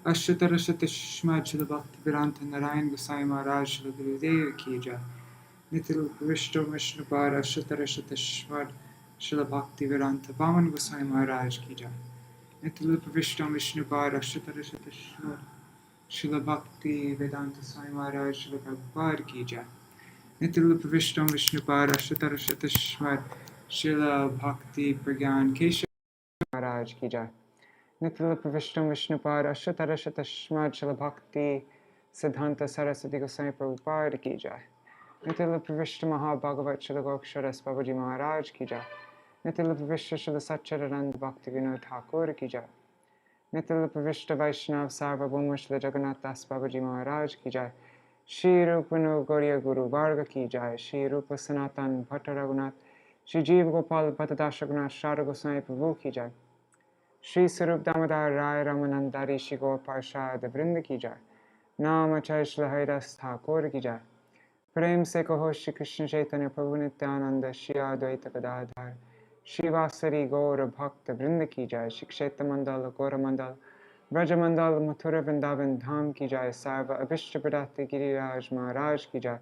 Ashtatarashatashma Śrīla Bhakti Vedanta Narayan Gosvāmī Mahārāja Śrīla Gurudeva Ki Jai. Nityal Vishnu Vishnupad Ashtatarashatashma Śrīla Bhakti Vedanta Vaman Gosvāmī Mahārāja Ki Jai. Nityal Vishnu Vishnupad Ashtatarashatashma Śrīla Bhakti Vedanta Swami Mahārāja Śrīla Prabhupada Ki Jai. Nityal Vishnu Vishnupad Ashtatarashatashma Śrīla Bhakti Pragyan Keshav Mahārāja Ki Jai. Nityal Vishnu Vishnupad Ashtatarashatashma Śrīla Bhakti Siddhanta Saraswati Goswami Prabhupada Ki Jai. Nityal Vishnu Mahabhagavat Śrīla Gokṣaras Babaji Maharaj Ki Jai. Nityal Vishnu Śrīla Satchidananda Bhakti Vinod Thakur Ki Jai. Nityal Vishnu Vaishnav Sarvabhauma Śrīla Jagannath Das Babaji Maharaj Ki Jai. Shri Rupanu Gauriya Guru Varga Ki Jai. Shri Rupa Sanatan Bhatta Raghunath. Shri Jeev Gopal Bhatta Dashagunath Shara Goswami Prabhu Ki Jai. Shri Sarup Damodar Rai Ramanandari Shri Gaur Parshad Vrinda Ki Jai. Namacharya Shri Haridas Thakur Ki Jai. Prem Se Kaho Shri Krishna Chaitanya Prabhu Nityananda Shri Advaita Gadadhar Shri Vasari Gaura Bhakta Vrinda Ki Jai. Shri Kshetra Mandala Gaura Mandala Braja Mandala Mathura Vrindavan Dham Ki Jai. Sarva Abhishta Pradati Giriraj Maharaj Ki Jai.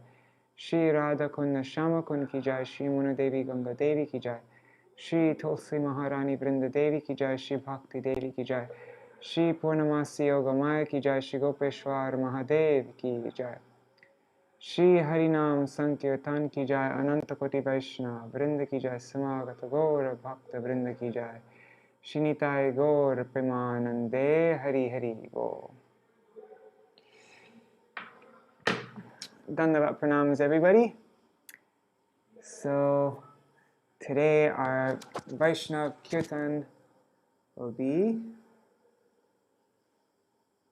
Shri Radha Kunda Shama Kund Ki Jai. Shri Muna Devi Ganga Devi Ki Jai. Shri Tulsi Maharani Vrinda Devi Ki Jai. Shri Bhakti Devi Ki Jai. Shri Purnamasi Yoga Maya Ki Jai. Shri Gopeshwar Mahadev Ki Jai. Shri Harinam Sankirtan Ki Jai. Ananta Koti Vaishnava Vrinda Ki Jai. Samagata Gaura Bhakta Vrinda Ki Jai. Shri Nitai Gaur Premanande Hari Hari Go. Dandavat Pranams everybody. So today our Vaishnav Kirtan will be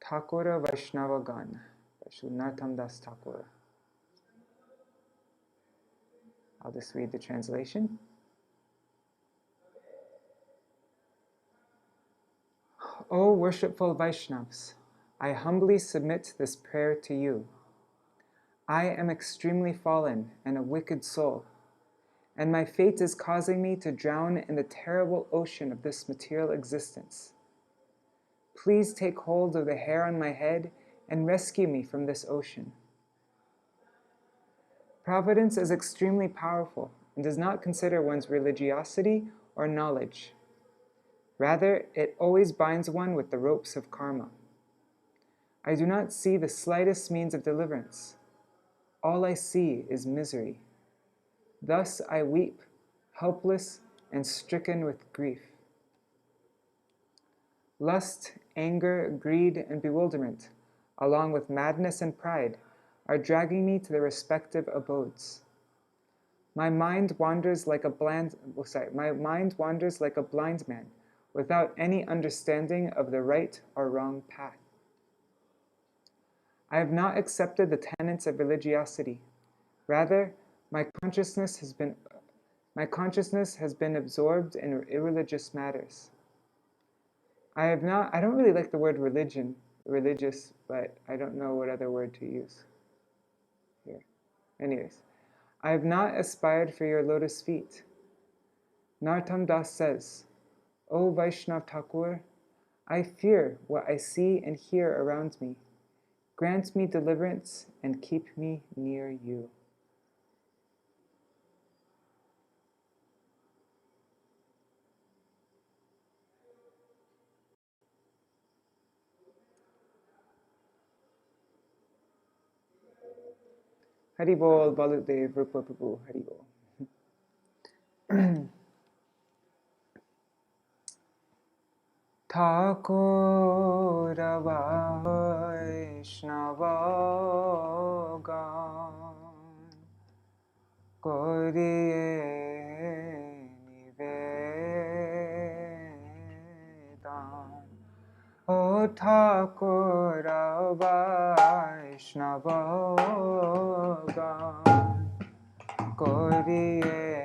Thakura Vaishnava Gan by Śrīla Narottam Das Thakur. I'll just read the translation. O worshipful Vaishnavas, I humbly submit this prayer to you. I am extremely fallen and a wicked soul, and my fate is causing me to drown in the terrible ocean of this material existence. Please take hold of the hair on my head and rescue me from this ocean. Providence is extremely powerful and does not consider one's religiosity or knowledge. Rather, it always binds one with the ropes of karma. I do not see the slightest means of deliverance. All I see is misery. Thus I weep, helpless and stricken with grief. Lust, anger, greed, and bewilderment, along with madness and pride, are dragging me to their respective abodes. My mind wanders like a blind man, without any understanding of the right or wrong path. I have not accepted the tenets of religiosity. Rather, my consciousness has been absorbed in irreligious matters. I don't really like the word religious, but I don't know what other word to use here. Anyways, I have not aspired for your lotus feet. Narottam Das says, O Vaishnav Thakur, I fear what I see and hear around me. Grant me deliverance and keep me near you. Hari Bol, Baludev, Rupa Prabhu, Hari Bol. Thakura Vaishnava Gan Gauriye Nivedan. O Thakura Vaishnava Gan Gauriye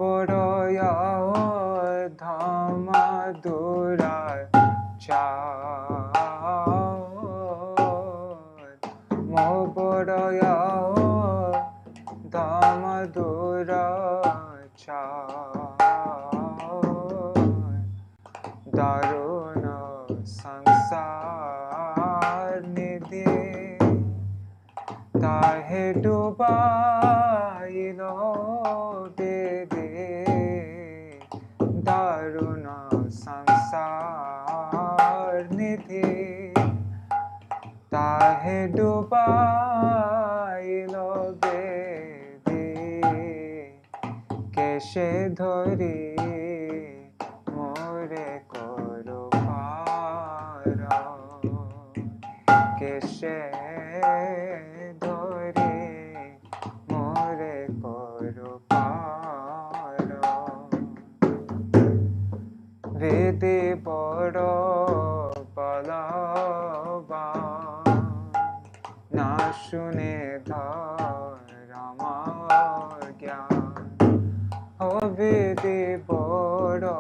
Boroya Dhama Dura Chad Mo Boroya Dhama Dura Chad दारुण संसार निधि ताहे डुबाइलो बेदे दारुण संसार निधि ताहे डुबाइलो बेदे केशे धरी मोरे करो पार केशे धरी मोरे करो पार वेदे बड़ो बलवान ना शुने धर्म ज्ञान वेदे बड़ो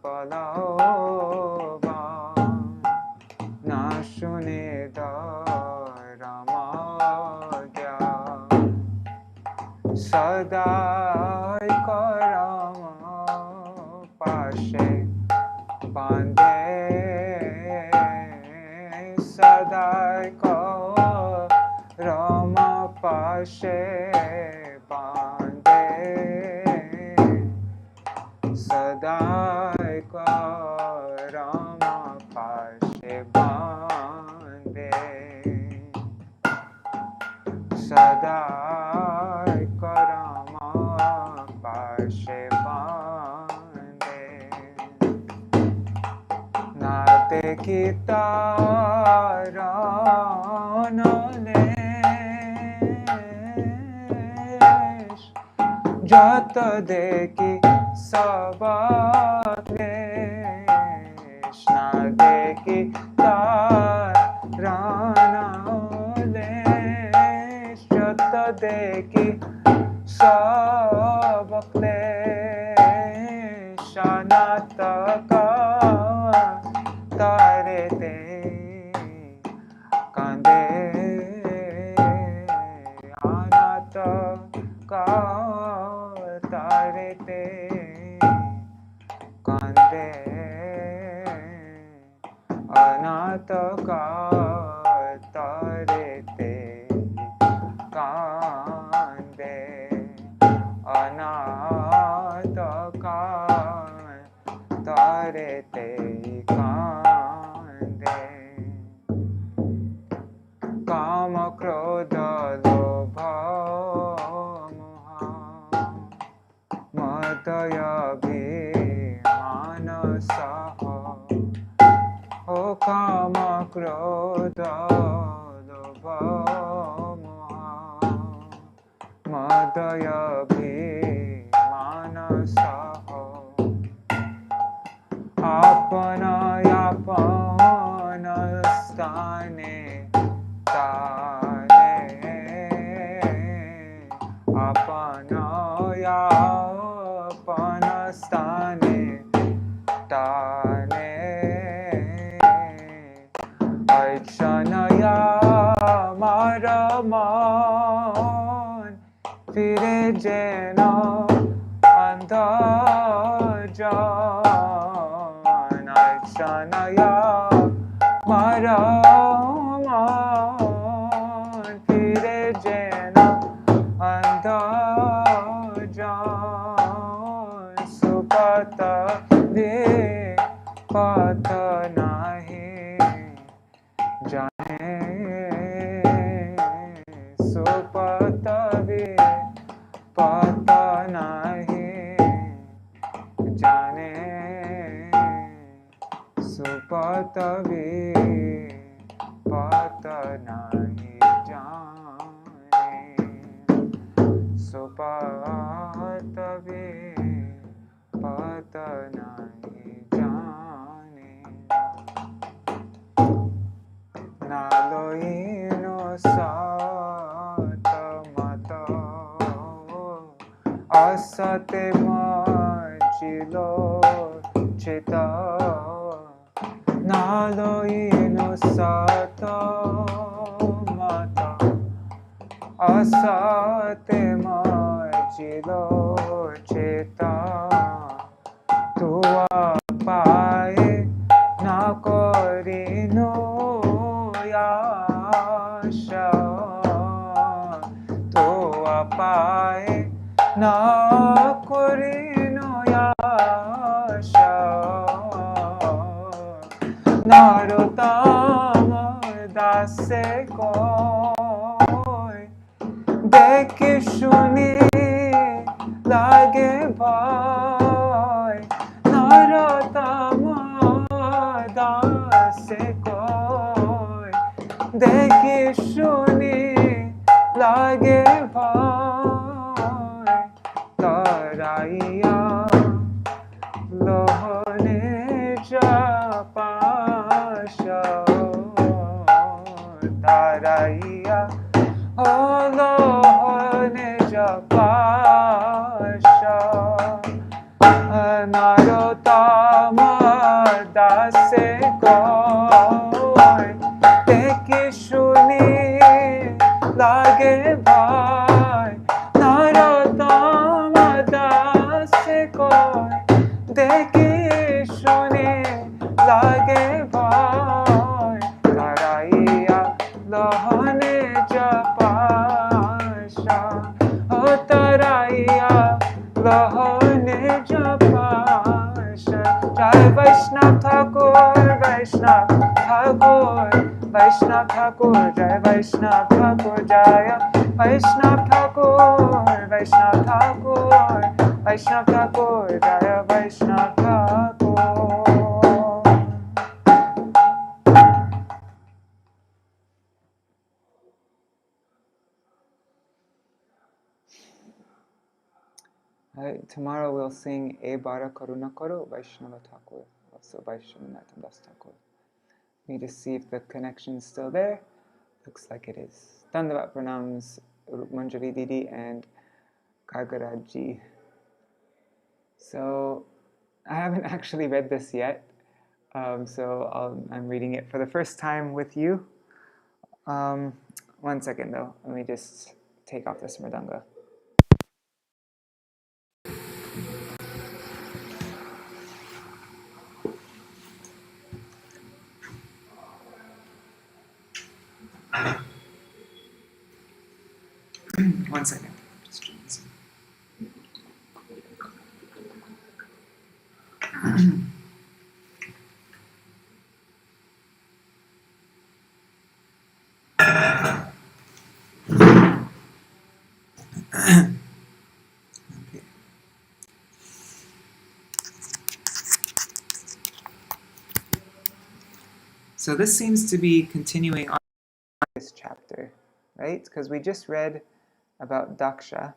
बलवान ना शुने धर्म ज्ञान सदा करम पाशे बांधे सदा करम पाशे बांधे सदा करम पाशे बांधे सदा करम पाशे बांधे नाते की तारण लेश जत देखी सब क्लेश ना देखी तारण लेश जत देखी सब क्लेश अनाथ का तारे ते कांदे अनाथ का तारे ते कांदे अनाथ का तारे ते कांदे अनाथ का तारे ते कांदे काम क्रोध लोभ मोह मदय अभिमान सह हो काम क्रोध लोभ मोह मदय अभिमान सह आपन आपन स्थाने ताने आपन आपन स्थाने ताने ऐक्षणया मार मन फिरे जेन अंध जान ऐक्षणया मार मन फिरे जेन अंध जान सुपत दे पथ नाही जाने सुपत दे पथ नाही जाने सुपत दे पथ नाही जाने सुपत दे पथ नाही जाने नालोइनो सात मत असते मजिलो चित नालोइनो सात मत असते मजिलो चित तुआ पाए na korino yasha Narottama dase koi dekhi shuni lage bhai Narottama dase koi dekhi shuni lage bhai taraiya lohne japasha taraiya lohne japasha Narottama dase koi dekhi shuni lage bhai Narottama dase koi dekhi shuni lage bhai taraiya lohne japasha taraiya lohne japasha Jai Vaishnav Thakur Vaishnav Thakur Vaishnav Thakur Jai Vaishnav Thakur Jaya Vaishnav Thakur Vaishnav Thakur Vaishnav Thakur Jaya Vaishnav Thakur. Tomorrow we'll sing E Bara Karuna Karo Vaishnava Thakur, also Vaishnavanathan Das Thakur. We just see if the connection is still there. Looks like it is. Dandavat Pranams, Manjari Didi and Gargaraji. So I haven't actually read this yet, so I'm reading it for the first time with you. 1 second though, let me just take off this mridanga. One second. Just doing this. Okay. So this seems to be continuing on this chapter, right? Because we just read about Dakṣa.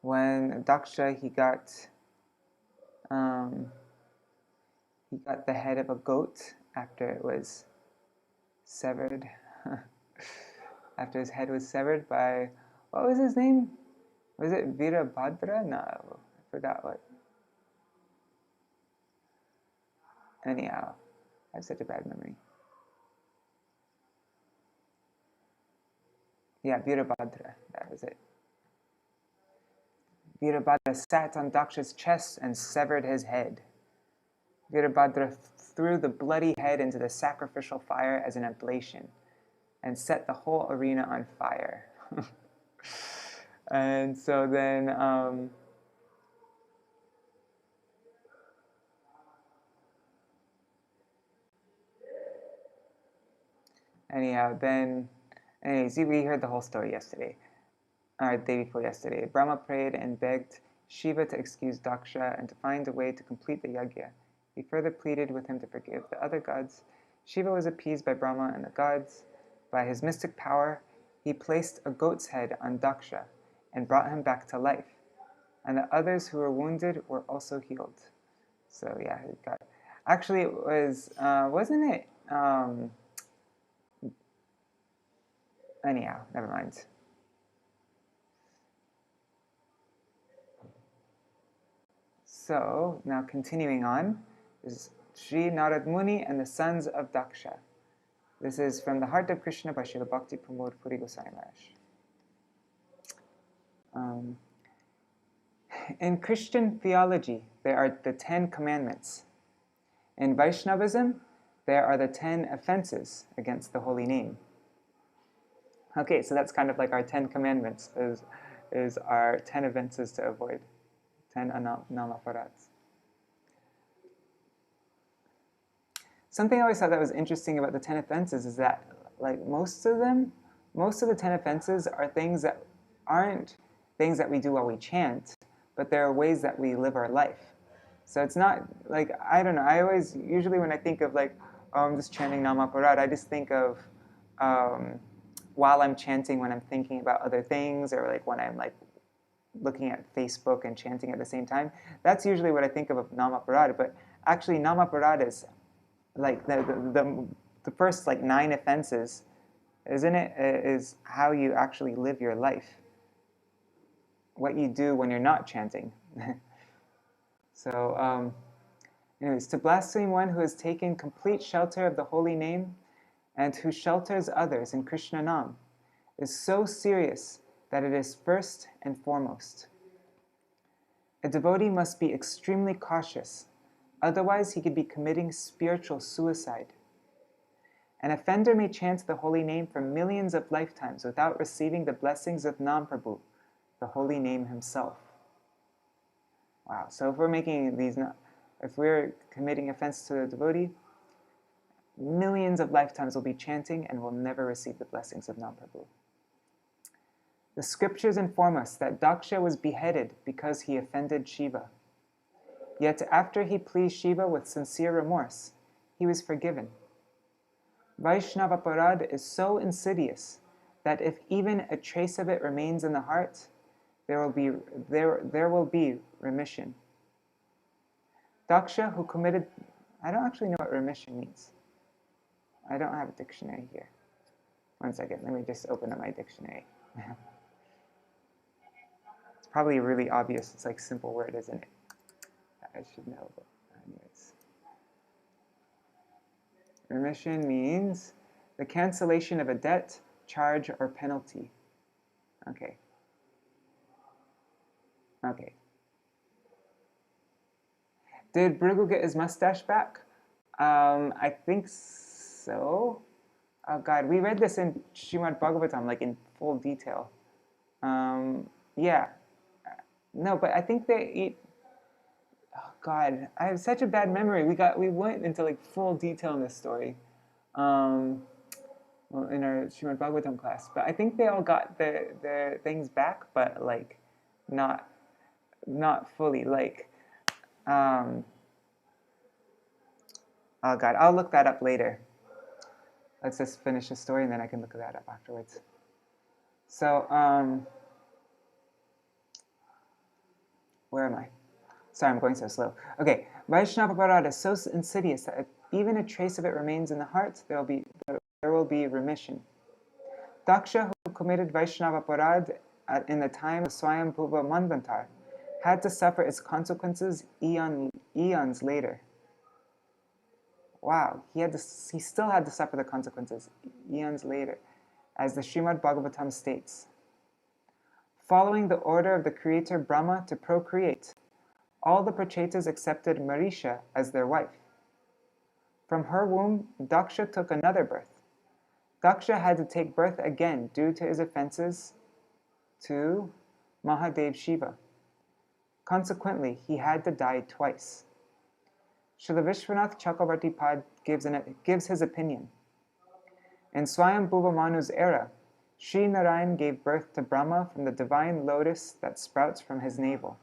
When Dakṣa, he got the head of a goat after it was severed. After his head was severed by, what was his name? Was it Virabhadra? No, I forgot what. Anyhow, I have such a bad memory. Yeah, Virabhadra, that was it. Virabhadra sat on Dakṣa's chest and severed his head. Virabhadra threw the bloody head into the sacrificial fire as an oblation and set the whole arena on fire. And so then anyways, we heard the whole story yesterday, or the day before yesterday. Brahma prayed and begged Shiva to excuse Dakṣa and to find a way to complete the yajna. He further pleaded with him to forgive the other gods. Shiva was appeased by Brahma and the gods. By his mystic power, he placed a goat's head on Dakṣa and brought him back to life. And the others who were wounded were also healed. So yeah, it got. Actually, it was wasn't it? Anyhow, never mind. So now continuing on is Sri Nārada Muni and the sons of Dakṣa. This is from the Heart of Krishna by Śrīla Bhakti Pramoda Purī Gosvāmī Mahārāja. In Christian theology, there are the 10 commandments. In Vaishnavism, there are the 10 offenses against the holy name. Okay, so that's kind of like our 10 commandments, is our 10 offenses to avoid, 10 namaparats. Something I always thought that was interesting about the 10 offenses is that, like, most of the 10 offenses are things that aren't things that we do while we chant, but there are ways that we live our life. So it's not like, I don't know, I always, usually when I think of like, oh, I'm just chanting Namaparad, I just think of while I'm chanting, when I'm thinking about other things, or like when I'm like looking at Facebook and chanting at the same time. That's usually what I think of Namaparad, but actually Namaparad is like the first like 9 offenses, isn't it, is how you actually live your life. What you do when you're not chanting. So, anyways, to blaspheme one who has taken complete shelter of the holy name and who shelters others in Krishna Nam is so serious that it is first and foremost. A devotee must be extremely cautious, otherwise he could be committing spiritual suicide. An offender may chant the holy name for millions of lifetimes without receiving the blessings of Nam Prabhu, the holy name himself. Wow, so if we're making these, if we're committing offense to a devotee, millions of lifetimes will be chanting and will never receive the blessings of Nam Prabhu. The scriptures inform us that Dakṣa was beheaded because he offended Shiva. Yet after he pleased Shiva with sincere remorse, he was forgiven. Vaishnava Parad is so insidious that if even a trace of it remains in the heart, there will be remission. Dakṣa, who committed... I don't actually know what remission means. I don't have a dictionary here. One second, let me just open up my dictionary. It's probably really obvious. It's like a simple word, isn't it? I should know, but anyways. Remission means the cancellation of a debt, charge, or penalty. Okay. Okay. Did Bhrigu get his mustache back? I think so. Oh God, we read this in Srimad Bhagavatam, like in full detail. Yeah. No, but I think they eat... Oh God, I have such a bad memory. We went into like full detail in this story, well, in our Srimad Bhagavatam class. But I think they all got their things back, but like not fully. Like, oh God, I'll look that up later. Let's just finish the story and then I can look that up afterwards. So, where am I? Sorry, I'm going so slow. Okay, Vaishnava Parad is so insidious that if even a trace of it remains in the heart, there will be remission. Dakṣa, who committed Vaishnava Parad in the time of Swayambhuva Manvantar, had to suffer its consequences eons later. Wow, he still had to suffer the consequences eons later, as the Srimad Bhagavatam states. Following the order of the creator Brahma to procreate, all the Prachetas accepted Marisha as their wife. From her womb, Dakṣa took another birth. Dakṣa had to take birth again due to his offenses to Mahadev Shiva. Consequently, he had to die twice. Śrīla Vishwanath Chakravarti Pad gives his opinion. In Swayambhuva Manu's era, Sri Narayan gave birth to Brahma from the divine lotus that sprouts from his navel.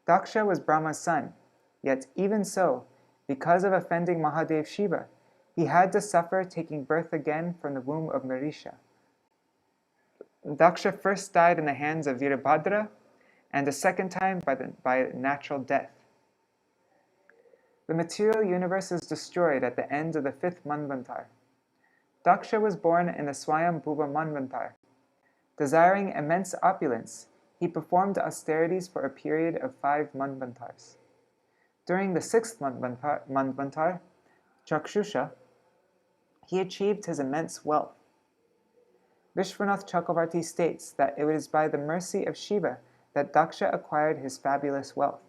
Dakṣa was Brahma's son, yet even so, because of offending Mahadev Shiva, he had to suffer taking birth again from the womb of Marisha. Dakṣa first died in the hands of Virabhadra, and a second time by natural death. The material universe is destroyed at the end of the 5th Manvantar. Dakṣa was born in the Swayambhuva Manvantar. Desiring immense opulence, he performed austerities for a period of 5 Manvantars. During the 6th Manvantar, Chakshusha, he achieved his immense wealth. Vishwanath Chakravarti states that it was by the mercy of Shiva that Dakṣa acquired his fabulous wealth.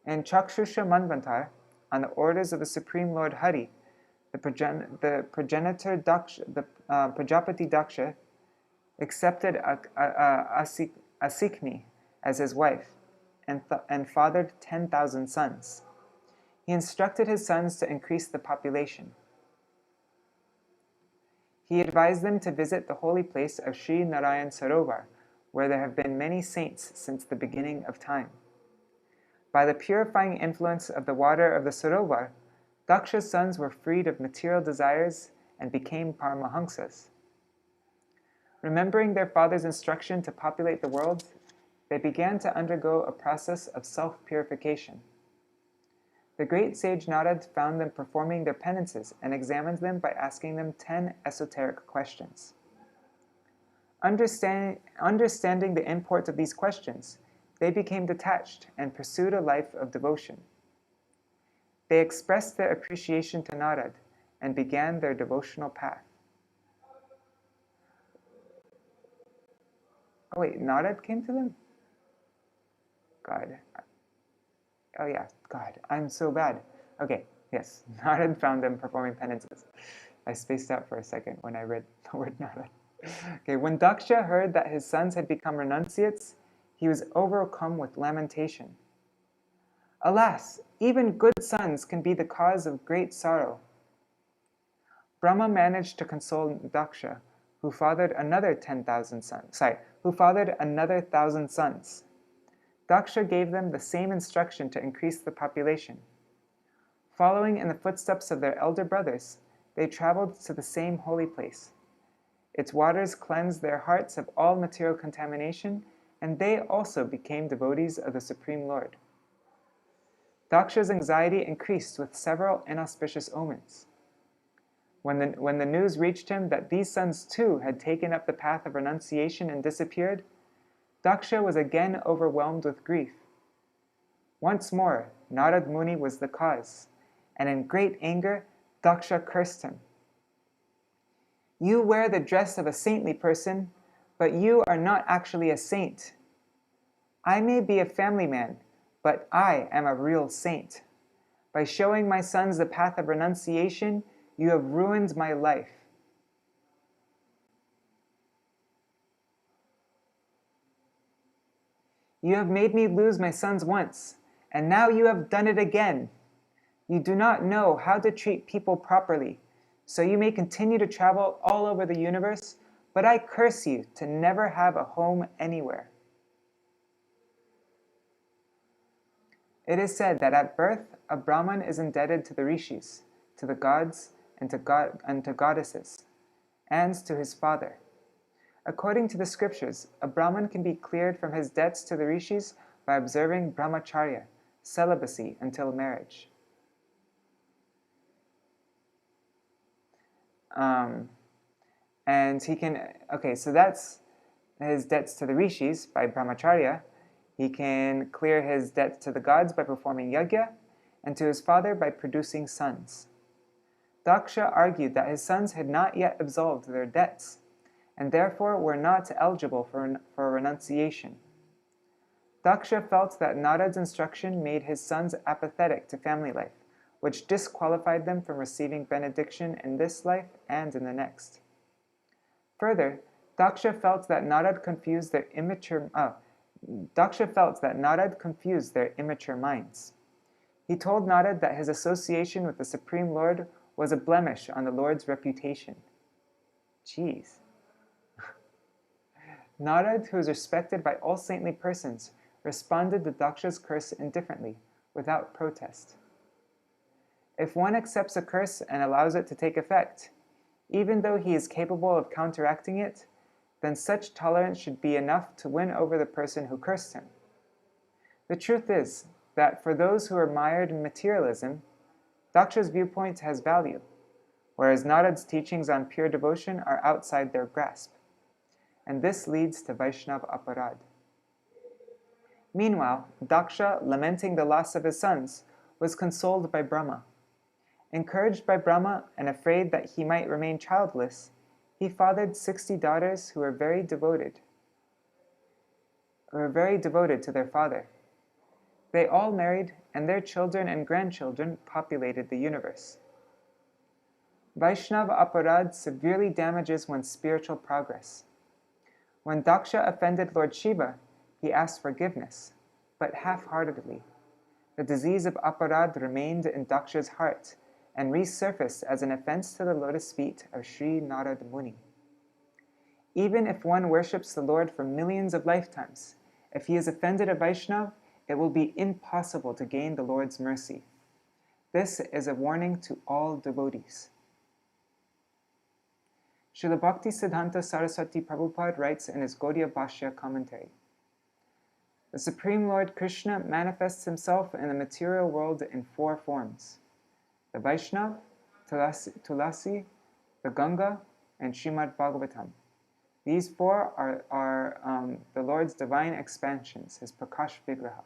In Chakshusha Manvantar, on the orders of the Supreme Lord Hari, the progenitor Prajapati Dakṣa accepted Asikni as his wife and fathered 10,000 sons. He instructed his sons to increase the population. He advised them to visit the holy place of Sri Narayan Sarovar, where there have been many saints since the beginning of time. By the purifying influence of the water of the Sarovar, Daksha's sons were freed of material desires and became Paramahamsas. Remembering their father's instruction to populate the world, they began to undergo a process of self-purification. The great sage Nārada found them performing their penances and examined them by asking them 10 esoteric questions. Understanding the import of these questions, they became detached and pursued a life of devotion. They expressed their appreciation to Nārada and began their devotional path. Oh wait, Nārada came to them? God. Oh yeah, God, I'm so bad. Okay, yes, Nārada found them performing penances. I spaced out for a second when I read the word Nārada. Okay, when Dakṣa heard that his sons had become renunciates, he was overcome with lamentation. Alas, even good sons can be the cause of great sorrow. Brahma managed to console Dakṣa, who fathered another 1,000 sons. Dakṣa gave them the same instruction to increase the population. Following in the footsteps of their elder brothers, they traveled to the same holy place. Its waters cleansed their hearts of all material contamination, and they also became devotees of the Supreme Lord. Daksha's anxiety increased with several inauspicious omens. When the news reached him that these sons too had taken up the path of renunciation and disappeared, Dakṣa was again overwhelmed with grief. Once more, Nārada Muni was the cause, and in great anger, Dakṣa cursed him. You wear the dress of a saintly person, but you are not actually a saint. I may be a family man, but I am a real saint. By showing my sons the path of renunciation, you have ruined my life. You have made me lose my sons once, and now you have done it again. You do not know how to treat people properly, so you may continue to travel all over the universe, but I curse you to never have a home anywhere. It is said that at birth, a Brahman is indebted to the rishis, to the gods, and to goddesses, and to his father. According to the scriptures, a Brahman can be cleared from his debts to the rishis by observing brahmacharya, celibacy until marriage. And he can, so that's his debts to the rishis by brahmacharya. He can clear his debts to the gods by performing yajna, and to his father by producing sons. Dakṣa argued that his sons had not yet absolved their debts, and therefore were not eligible for renunciation. Dakṣa felt that Nārada's instruction made his sons apathetic to family life, which disqualified them from receiving benediction in this life and in the next. Further, Dakṣa felt that Nārada confused their immature minds. He told Nārada that his association with the Supreme Lord was a blemish on the Lord's reputation. Jeez. Nārada, who was respected by all saintly persons, responded to Daksha's curse indifferently, without protest. If one accepts a curse and allows it to take effect, even though he is capable of counteracting it, then such tolerance should be enough to win over the person who cursed him. The truth is that for those who are mired in materialism, Daksha's viewpoint has value, whereas Nārada's teachings on pure devotion are outside their grasp. And this leads to Vaishnava aparad. Meanwhile, Dakṣa, lamenting the loss of his sons, was consoled by Brahma. Encouraged by Brahma and afraid that he might remain childless, he fathered 60 daughters who were very devoted to their father. They all married, and their children and grandchildren populated the universe. Vaishnava aparad severely damages one's spiritual progress. When Dakṣa offended Lord Shiva, he asked forgiveness, but half-heartedly. The disease of aparad remained in Dakṣa's heart and resurfaced as an offense to the lotus feet of Sri Nārada Muni. Even if one worships the Lord for millions of lifetimes, if he has offended a Vaishnava, it will be impossible to gain the Lord's mercy. This is a warning to all devotees. Śrīla Bhakti Siddhanta Saraswati Prabhupada writes in his Gaudiya Bhashya commentary, the Supreme Lord Krishna manifests himself in the material world in 4 forms: the Vaishnava, Tulasi, the Ganga, and Srimad Bhagavatam. These 4 are the Lord's divine expansions, his Prakash Vigraha.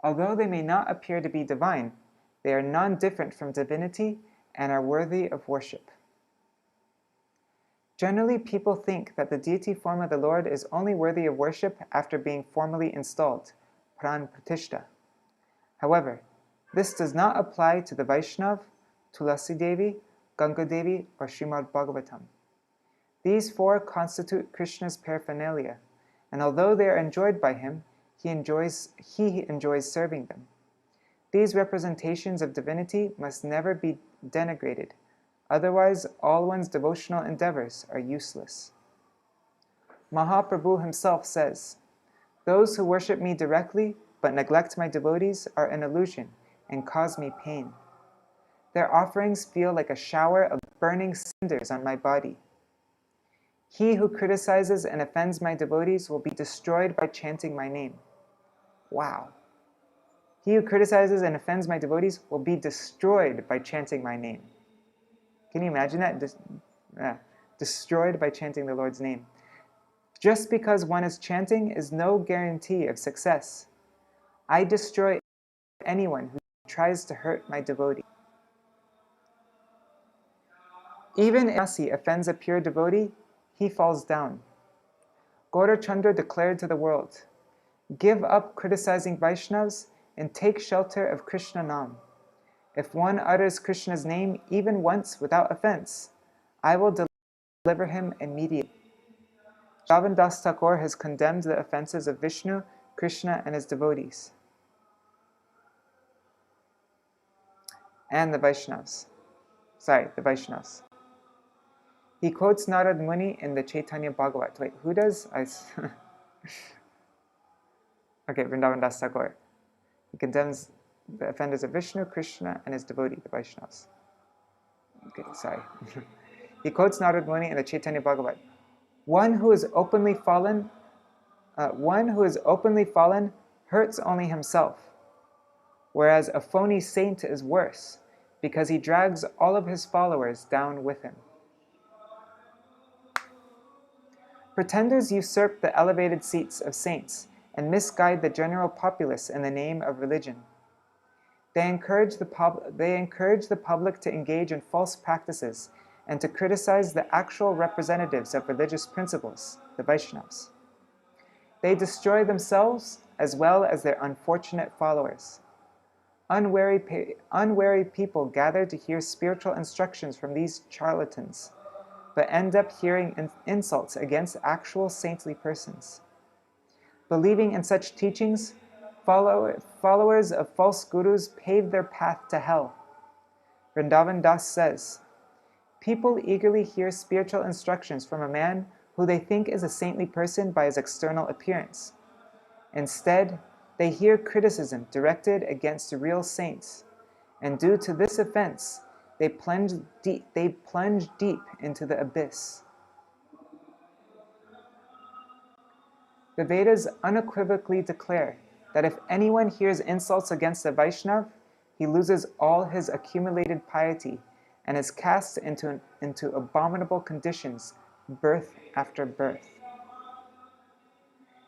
Although they may not appear to be divine, they are non-different from divinity and are worthy of worship. Generally, people think that the deity form of the Lord is only worthy of worship after being formally installed, pran pratishta. However, this does not apply to the Vaishnava, Tulasi Devi, Ganga Devi, or Srimad Bhagavatam. These 4 constitute Krishna's paraphernalia, and although they are enjoyed by him, he enjoys serving them. These representations of divinity must never be denigrated. Otherwise, all one's devotional endeavors are useless. Mahaprabhu himself says, "Those who worship me directly but neglect my devotees are an illusion and cause me pain. Their offerings feel like a shower of burning cinders on my body. He who criticizes and offends my devotees will be destroyed by chanting my name." Wow. He who criticizes and offends my devotees will be destroyed by chanting my name. Can you imagine that? Destroyed by chanting the Lord's name. Just because one is chanting is no guarantee of success. I destroy anyone who tries to hurt my devotee. Even if Nasi offends a pure devotee, he falls down. Gaurachandra declared to the world, "Give up criticizing Vaishnavas and take shelter of Krishna Nam. If one utters Krishna's name even once without offense, I will deliver him immediately." Shravan Das Thakur has condemned the offenses of Vishnu, Krishna, and his devotees, and the Vaishnavas. He quotes Nārada Muni in the Chaitanya Bhagavat. Wait, who does? Okay, Vrindavan Das Thakur. He condemns the offenders of Vishnu, Krishna, and his devotee, the Vaishnavas. Okay, sorry. He quotes Nārada Muni in the Chaitanya Bhagavat. One who is openly fallen hurts only himself, whereas a phony saint is worse, because he drags all of his followers down with him. Pretenders usurp the elevated seats of saints and misguide the general populace in the name of religion. They encourage the public to engage in false practices and to criticize the actual representatives of religious principles, the Vaishnavas. They destroy themselves as well as their unfortunate followers. Unwary people gather to hear spiritual instructions from these charlatans, but end up hearing insults against actual saintly persons. Believing in such teachings, followers of false gurus pave their path to hell. Vrindavan Das says, "People eagerly hear spiritual instructions from a man who they think is a saintly person by his external appearance. Instead, they hear criticism directed against the real saints, and due to this offense, they plunge deep into the abyss." The Vedas unequivocally declare that if anyone hears insults against a Vaishnava, he loses all his accumulated piety and is cast into abominable conditions, birth after birth.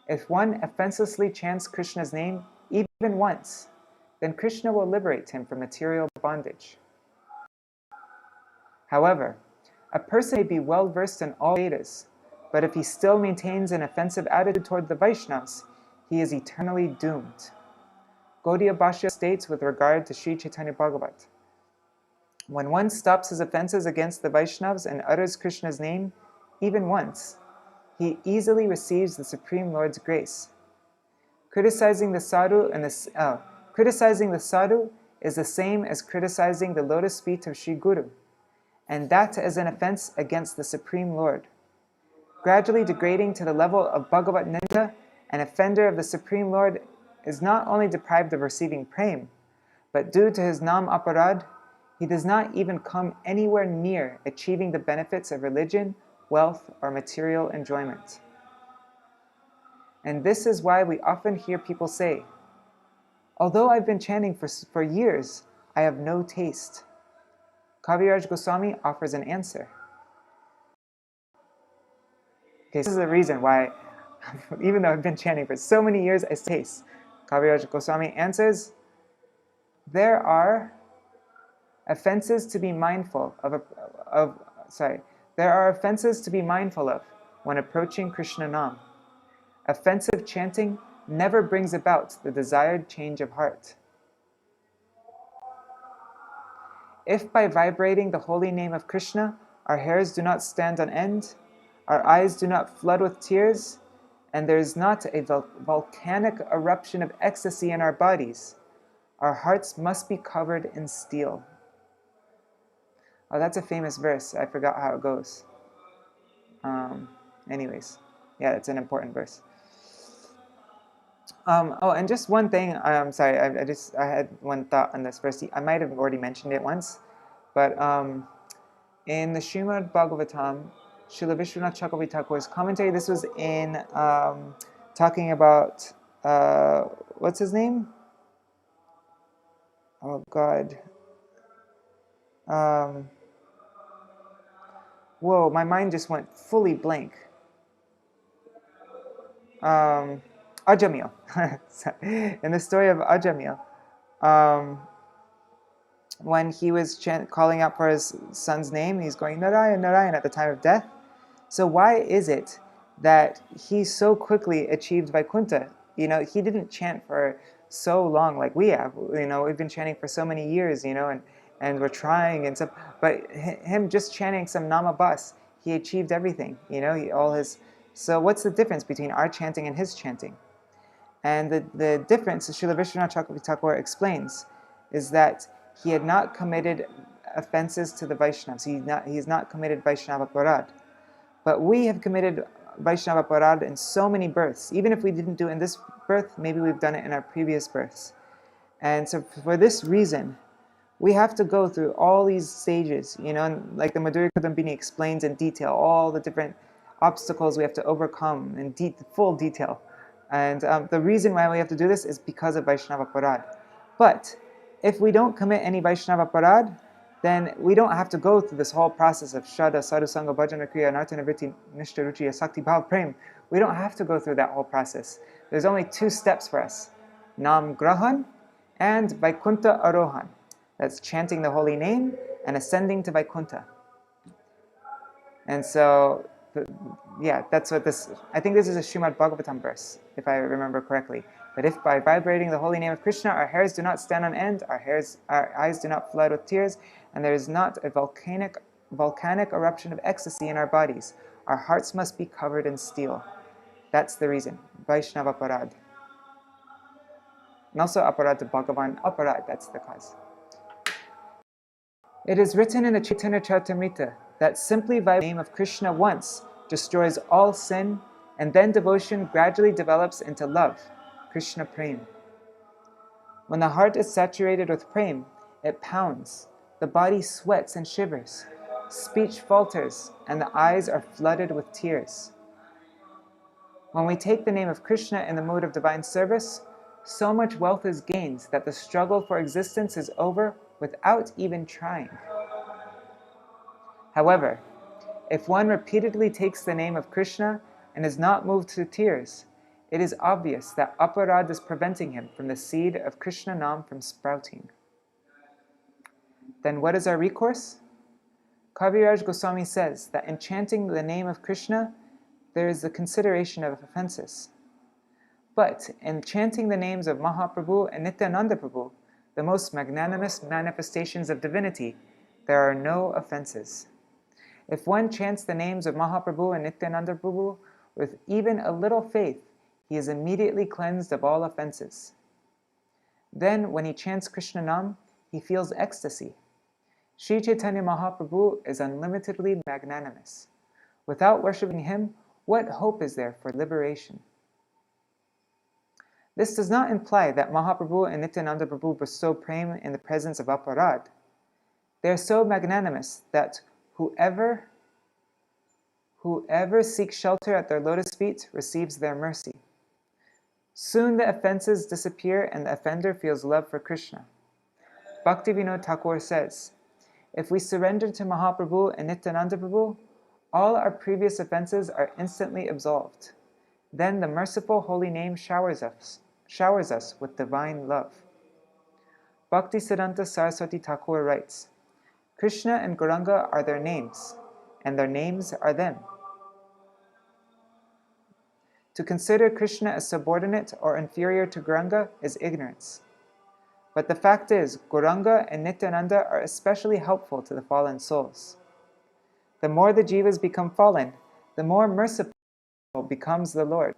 If one offensively chants Krishna's name even once, then Krishna will liberate him from material bondage. However, a person may be well versed in all Vedas, but if he still maintains an offensive attitude toward the Vaishnavas, he is eternally doomed. Gaudiya Bhashya states with regard to Sri Chaitanya Bhagavat, when one stops his offenses against the Vaishnavas and utters Krishna's name, even once, he easily receives the Supreme Lord's grace. Criticizing the sadhu is the same as criticizing the lotus feet of Sri Guru, and that is an offense against the Supreme Lord. Gradually degrading to the level of Bhagavat Ninda, an offender of the Supreme Lord is not only deprived of receiving prem, but due to his nam aparad, he does not even come anywhere near achieving the benefits of religion, wealth, or material enjoyment. And this is why we often hear people say, although I've been chanting for years, I have no taste. Kaviraj Goswami offers an answer. Okay, this is the reason why, even though I've been chanting for so many years, I still taste. Kaviraj Goswami answers, there are offenses to be mindful of when approaching Krishna Nam. Offensive chanting never brings about the desired change of heart. If by vibrating the holy name of Krishna, our hairs do not stand on end, our eyes do not flood with tears, and there is not a volcanic eruption of ecstasy in our bodies, our hearts must be covered in steel. Oh, that's a famous verse. I forgot how it goes. Anyways, yeah, it's an important verse. And just one thing. I'm sorry. I had one thought on this verse. I might have already mentioned it once, but in the Srimad Bhagavatam, Srila Vishwanath Chakravarti Thakur's commentary. This was in talking about what's his name? Oh God. Whoa, my mind just went fully blank. Ajamil. In the story of Ajamil, when he was calling out for his son's name, he's going Narayan, Narayan at the time of death. So why is it that he so quickly achieved Vaikuntha? He didn't chant for so long like we have. We've been chanting for so many years, and we're trying and stuff. But him just chanting some namabas, he achieved everything. So what's the difference between our chanting and his chanting? And the difference, as Srila Vishwanath Chakravarti Thakur explains, is that he had not committed offenses to the Vaishnavas. He has not committed Vaishnava Parad. But we have committed Vaishnava Parad in so many births. Even if we didn't do it in this birth, maybe we've done it in our previous births. And so for this reason, we have to go through all these stages, and like the Madhurya Kadambini explains in detail, all the different obstacles we have to overcome in full detail. And the reason why we have to do this is because of Vaishnava Parad. But if we don't commit any Vaishnava Parad, then we don't have to go through this whole process of Shraddha, Sadhu Sangha, Bhajana Kriya, Nartana Vritti, Nishta Ruchi, Sakti Bhav Prem. We don't have to go through that whole process. There's only 2 steps for us. Nam Grahan and Vaikuntha Arohan. That's chanting the holy name and ascending to Vaikuntha. And so, that's what this, I think this is a Srimad Bhagavatam verse, if I remember correctly. But if by vibrating the holy name of Krishna, our hairs do not stand on end, our eyes do not flood with tears, and there is not a volcanic eruption of ecstasy in our bodies, our hearts must be covered in steel. That's the reason. Vaishnava Parad. And also Aparad to Bhagavan Aparad, that's the cause. It is written in the Chaitanya Charitamrita that simply vibrating the name of Krishna once destroys all sin, and then devotion gradually develops into love, Krishna Prem. When the heart is saturated with Prem, it pounds, the body sweats and shivers, speech falters, and the eyes are flooded with tears. When we take the name of Krishna in the mood of divine service, so much wealth is gained that the struggle for existence is over without even trying. However, if one repeatedly takes the name of Krishna and is not moved to tears, it is obvious that aparad is preventing him from the seed of Krishna Nam from sprouting. Then what is our recourse? Kaviraj Goswami says that in chanting the name of Krishna, there is the consideration of offenses. But in chanting the names of Mahaprabhu and Nityananda Prabhu, the most magnanimous manifestations of divinity, there are no offenses. If one chants the names of Mahaprabhu and Nityananda Prabhu with even a little faith, he is immediately cleansed of all offenses. Then, when he chants Krishna Nam, he feels ecstasy. Sri Chaitanya Mahaprabhu is unlimitedly magnanimous. Without worshipping him, what hope is there for liberation? This does not imply that Mahaprabhu and Nityananda Prabhu bestow prema in the presence of aparad. They are so magnanimous that whoever seeks shelter at their lotus feet receives their mercy. Soon the offenses disappear and the offender feels love for Krishna. Bhaktivinoda Thakur says, if we surrender to Mahaprabhu and Nityananda Prabhu, all our previous offenses are instantly absolved. Then the merciful holy name showers us with divine love. Bhaktisiddhanta Saraswati Thakur writes, Krishna and Gauranga are their names, and their names are them. To consider Krishna as subordinate or inferior to Gauranga is ignorance. But the fact is, Gauranga and Nityananda are especially helpful to the fallen souls. The more the jivas become fallen, the more merciful becomes the Lord.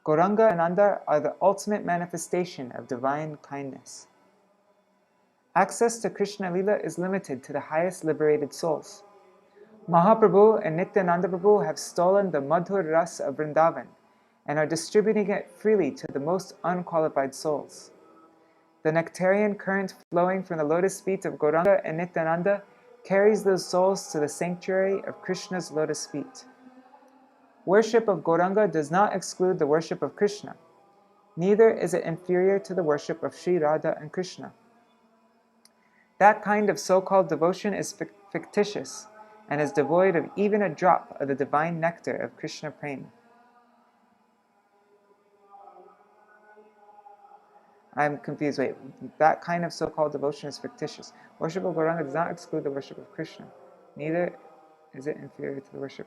Gauranga and Nanda are the ultimate manifestation of divine kindness. Access to Krishna Lila is limited to the highest liberated souls. Mahaprabhu and Nityananda Prabhu have stolen the Madhur Ras of Vrindavan and are distributing it freely to the most unqualified souls. The nectarian current flowing from the lotus feet of Gauranga and Nityananda carries those souls to the sanctuary of Krishna's lotus feet. Worship of Gauranga does not exclude the worship of Krishna. Neither is it inferior to the worship of Sri Radha and Krishna. That kind of so-called devotion is fictitious and is devoid of even a drop of the divine nectar of Krishna prema. I'm confused. Wait, that kind of so-called devotion is fictitious. Worship of Gauranga does not exclude the worship of Krishna. Neither is it inferior to the worship.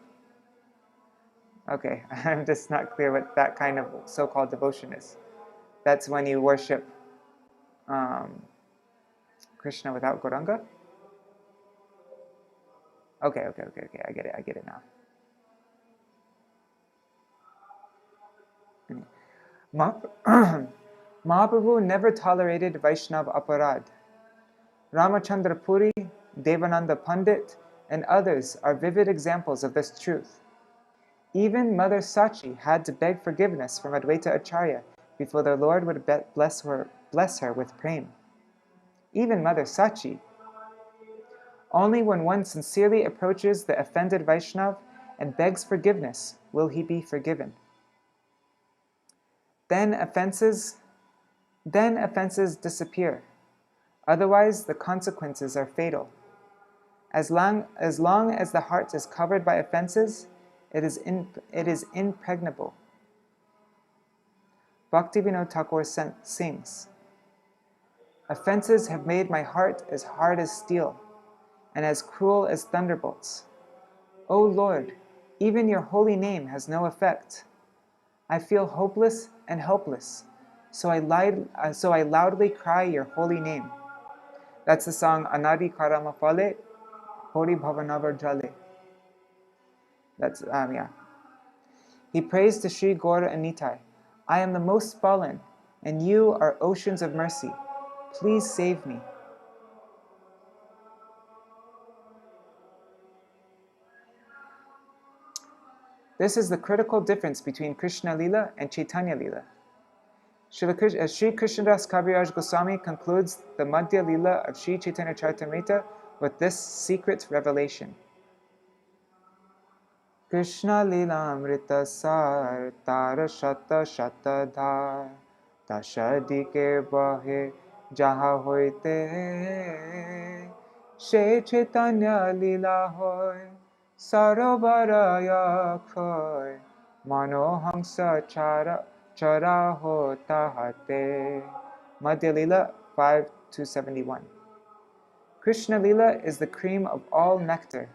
Okay, I'm just not clear what that kind of so-called devotion is. That's when you worship Krishna without Gauranga? Okay, I get it now. Mahaprabhu never tolerated Vaishnav aparad. Ramachandra Purī, Devananda Pandit, and others are vivid examples of this truth. Even Mother Sachi had to beg forgiveness from Advaita Acharya before the Lord would bless her with prema. Even Mother Sachi. Only when one sincerely approaches the offended Vaishnav and begs forgiveness will he be forgiven. Then offenses disappear. Otherwise, the consequences are fatal. As long as the heart is covered by offenses, it is impregnable. Bhaktivinoda Thakur sings, offenses have made my heart as hard as steel, and as cruel as thunderbolts. O Lord, even your holy name has no effect. I feel hopeless and helpless, so I loudly cry your holy name. That's the song Anadi Karama Phale, Hori Bhavanavar Jale. That's, He prays to Sri Gaura and Nitai, I am the most fallen, and you are oceans of mercy. Please save me. This is the critical difference between Krishna Lila and Chaitanya Lila. Sri Krishnadas Kaviraj Goswāmī concludes the Madhya Lila of Sri Chaitanya Charitamrita with this secret revelation. Krishna Lila Amrita Sar Tara Shata Shata Dhar Tashadi Ke Bahe Jaha Hoite She Chaitanya Lila Hoy Sarovaraya Khoy Manohamsa Chara Hota Hate. Madhya Lila 5-71. Krishna Lila is the cream of all nectar.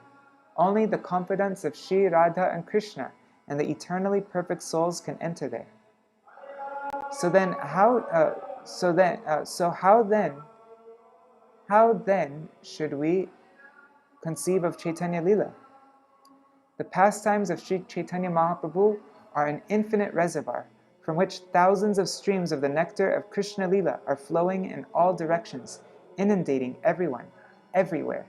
Only the confidants of Sri Radha and Krishna and the eternally perfect souls can enter there. So then, how then should we conceive of Chaitanya Lila? The pastimes of Sri Chaitanya Mahaprabhu are an infinite reservoir from which thousands of streams of the nectar of Krishna Lila are flowing in all directions, inundating everyone, everywhere.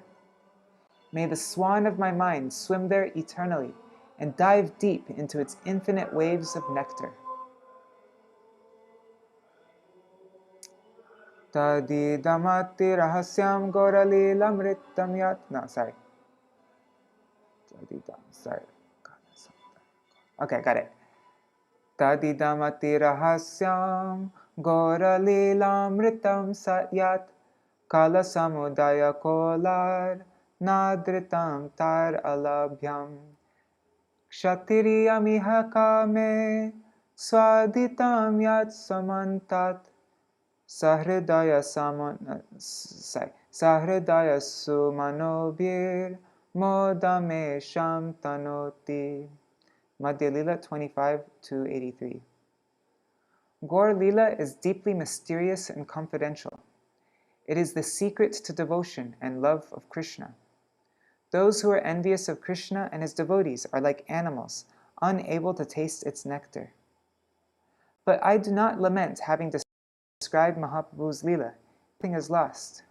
May the swan of my mind swim there eternally and dive deep into its infinite waves of nectar. Tadidamati rahasyam goralilamritam yat. No, sorry. Sorry. Okay, got it. Tadidamati rahasyam goralilamritam satyat kala samudaya kolar nadritam tar alabhyam kshatiriyamiha kame swaditam yat samantat Sahridaya sumanobhir modame sham tanoti. Madhya Lila 25 to 83. Gaur Lila is deeply mysterious and confidential. It is the secret to devotion and love of Krishna. Those who are envious of Krishna and his devotees are like animals, unable to taste its nectar. But I do not lament having described Mahaprabhu's Lila. Nothing is lost.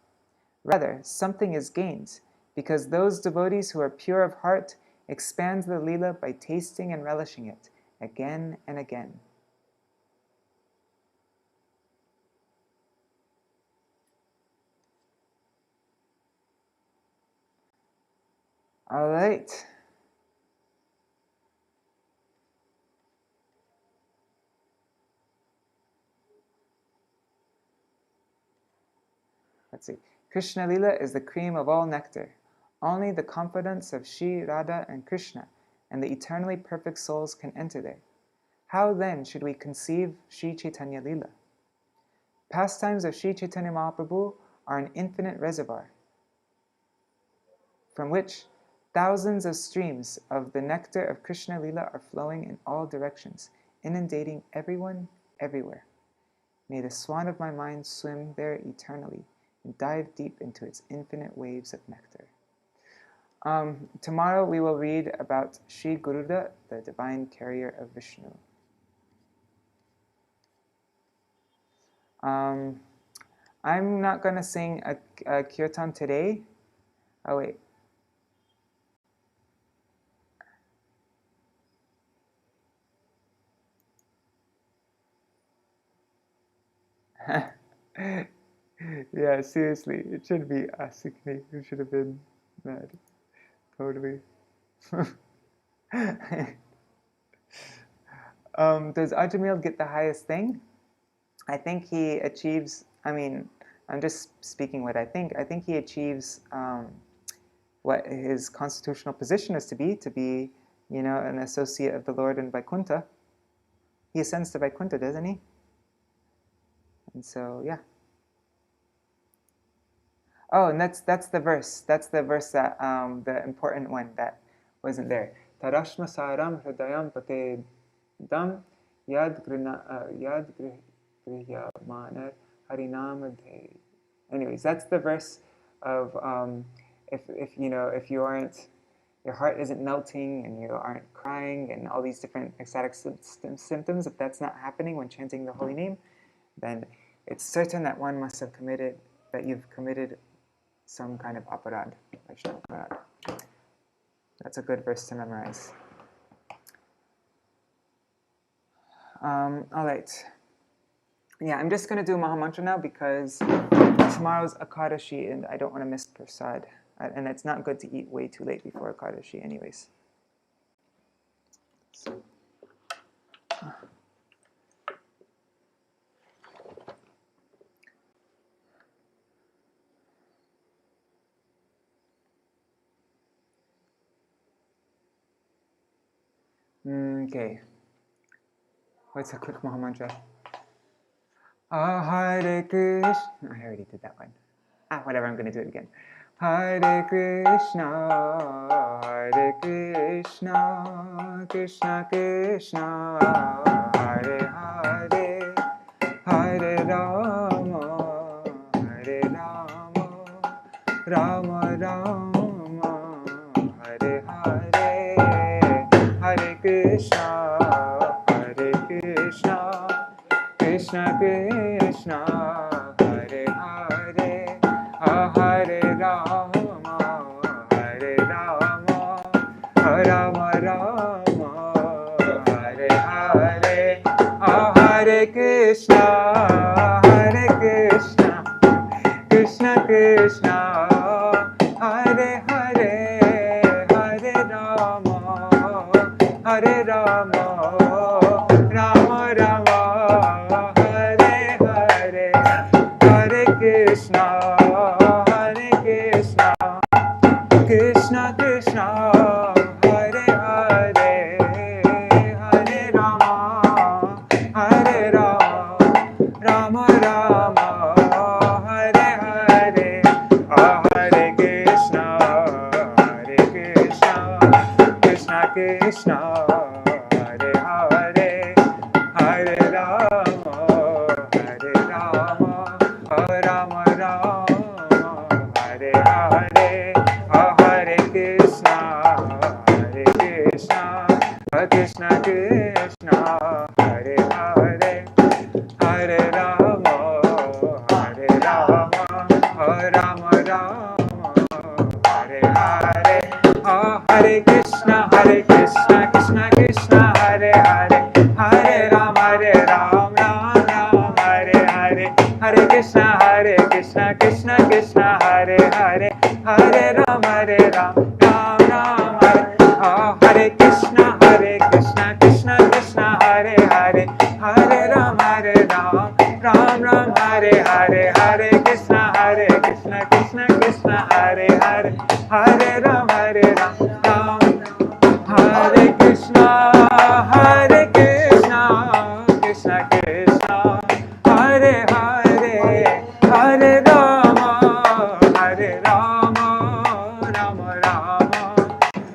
Rather, something is gained, because those devotees who are pure of heart expand the Lila by tasting and relishing it again and again. All right. Let's see. Krishna Lila is the cream of all nectar. Only the confidants of Shri Radha and Krishna and the eternally perfect souls can enter there. How then should we conceive Shri Chaitanya Lila? Pastimes of Shri Chaitanya Mahaprabhu are an infinite reservoir from which thousands of streams of the nectar of Krishna Lila are flowing in all directions, inundating everyone, everywhere. May the swan of my mind swim there eternally and dive deep into its infinite waves of nectar. Tomorrow we will read about Sri Garuda, the divine carrier of Vishnu. I'm not going to sing a kirtan today. Oh, wait. Yeah, seriously, it should be Asikni who should have been mad. Totally. Does Ajamil get the highest thing? I think he achieves, I'm just speaking what I think. I think he achieves what his constitutional position is to be, an associate of the Lord in Vaikuntha. He ascends to Vaikuntha, doesn't he? And so, yeah. Oh, and that's the verse. That's the verse that the important one that wasn't there. Tarashma saram hridayam patedam yad grihyamanar harinam. Anyways, that's the verse of if you aren't, your heart isn't melting and you aren't crying and all these different ecstatic symptoms, if that's not happening when chanting the holy name, then it's certain that you've committed some kind of aparad. That's a good verse to memorize. All right. Yeah, I'm just going to do Mahamantra now because tomorrow's Akadashi and I don't want to miss Prasad. And it's not good to eat way too late before Akadashi anyways. So. Okay. What's a quick Mahamantra? Hare Krishna. I already did that one. Whatever, I'm going to do it again. Hare Krishna, Hare Krishna, Krishna Krishna, Hare Hare, Krishna, Hare Krishna, Krishna Krishna, Hare Hare, Hare Rama, Hare Rama, Rama Rama, Hare Hare, Hare Krishna, Krishna Krishna, Hare Hare, Hare Rama, Hare Rama, Rama Rama, Hare Hare, Hare Krishna, Krishna Krishna, Hare Hare, Hare Rama, Hare Rama, Rama Rama, Hare Hare, Hare Krishna, Krishna Krishna, Hare Hare, Hare Rama, Hare Rama, Rama Rama, Hare Hare, Hare Krishna, Krishna Krishna, Hare Hare, Hare Rama, Rama Rama, Hare Hare, Hare Krishna, Krishna Krishna, Hare Hare, Hare Rama, Ram Ram, Hare Hare, Hare Krishna, Krishna Krishna, Hare Hare, Hare Rama, Ram Ram, Hare Krishna, Krishna Krishna, Hare Hare, Hare Rama, Ram Ram, Hare Hare, Hare Krishna, Krishna Krishna, Hare Hare, Hare Rama, Ram Hare Krishna, Krishna Krishna, Hare Hare, Hare Rama, Rama Rama,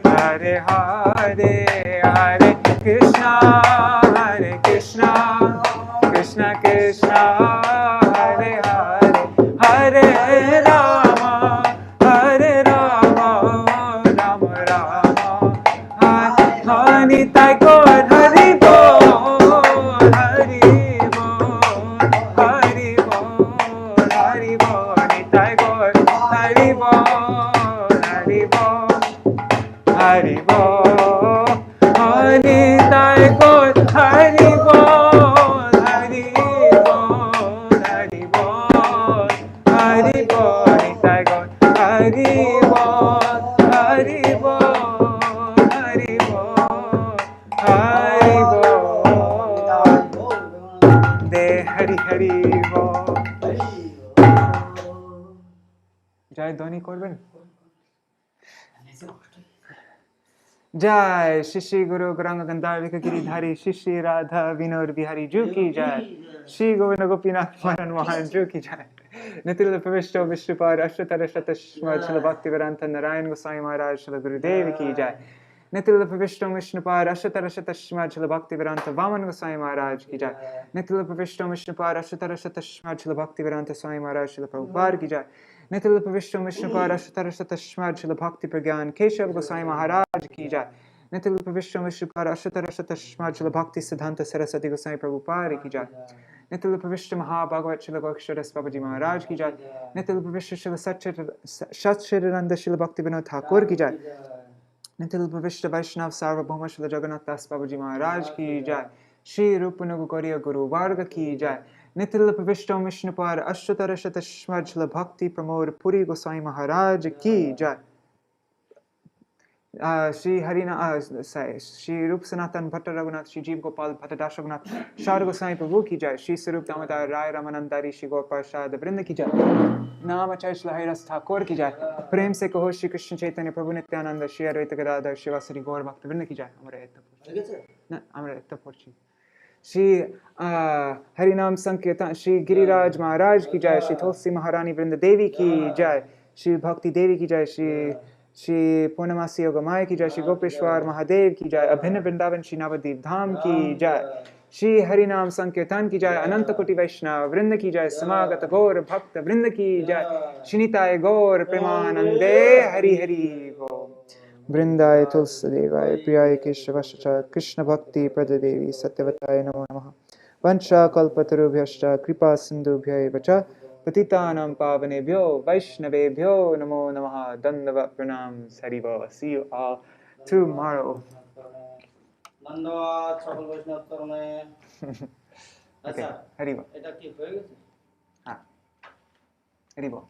Hare Hare, Hare Krishna, Krishna Krishna, Hare Hare, Hare Rama, Rama Rama, Hani Tai God, Hari Bol, Hari Bol, Hari Bol, Hari Bol, Nitai God, Hari Bol, Hari Bol, Hari Bol, Hani Tai God, Hari Bol, Hari Bol, Hari Bol, Hari Bol, Nitai God, Hari Bol, Hari Bol, Hari Bol, Hari Bol, De Hari Hari Bol. জয় ধ্বনি করবেন। जय श्री श्री गुरु गौरांग गंधाविक गिरिधारी श्री श्री राधा विनोद बिहारी जू की जय, श्री गोविंद गोपीनाथ मदन मोहन जू की जय, नितिल प्रविष्टो विष्णुपाद अष्टोत्तर शतश्मद श्रील भक्ति वेदांत नारायण गोस्वामी महाराज श्री गुरुदेव की जय, नितिल प्रविष्टो विष्णुपाद अष्टोत्तर शतश्मद श्रील भक्ति वेदांत वामन गोस्वामी महाराज की जय, नितिल प्रविष्टो विष्णुपाद अष्टोत्तर शतश्मद श्रील भक्ति वेदांत स्वामी महाराज श्री प्रभुपाद की जय, नितिल प्रविष्टो विष्णुपाद अष्टोत्तर शतश्मद श्रील भक्ति प्रज्ञान केशव गोस्वामी महाराज की जय, नितिल प्रविष्टो विष्णुपाद अष्टोत्तर शतश्मद श्रील भक्ति सिद्धांत सरस्वती गोस्वामी प्रभुपाद की जय, नितिल प्रविष्ट महाभागवत श्रील गोक्षरस बाबूजी महाराज की जय, नितिल प्रविष्ट श्रील सच्चिदानंद श्रील भक्ति विनोद ठाकुर की जय, नितिल प्रविष्ट वैष्णव सार्वभौम श्रील जगन्नाथ दास बाबूजी महाराज की जय, श्री रूप गौरी गुरु वर्ग की जय, नितिल प्रविष्ट विष्णुपाद अष्टोत्तर शतश्मद श्रील भक्ति प्रमोद पुरी गोस्वामी महाराज की जय, श्री श्री रूप सनातन भट्ट रघुनाथ श्री जीव गोपाल भट्ट दास रघुनाथ शार गोस्वामी प्रभु की जय, श्री स्वरूप दामोदर राय रामानंदारी श्री गोपाल वृंद की जय, नाम आचार्य श्री हरिदास ठाकुर की जय, प्रेम से कहो श्री कृष्ण चैतन्य प्रभु नित्यानंद श्री अद्वैत गदाधर शिवासरी गौर भक्त वृंद की जय। श्री हरिनाम संकीर्तन श्री गिरिराज महाराज की जय, श्री तुलसी महारानी वृंद देवी की जय, श्री भक्ति देवी की जय, श्री पूर्णमासी योगमाया की जय, श्री गोपेश्वर महादेव की जय, अभिन्न वृंदावन श्री नवदीप धाम की जय, श्री हरिनाम संकीर्तन की जय, अनंत कोटि वैष्णव वृंद की जय, समागत गौर भक्त वृंद की जय, श्रीनिताय गौर प्रेमानंदे हरि हरि बोल। Vrindaye Tulsidevaye Priyaye Keshavasacha Krishna Bhakti Pradadevi Satyavataye Namo Namaha Vancha Kalpatarubhyascha Kripa Sindhubhya Vacha Patitanam Pavanebhyo Vaishnavebhyo Namo Namaha Dandavat Pranam Haribo. See you all tomorrow. Okay, Haribo. Ha, Haribo.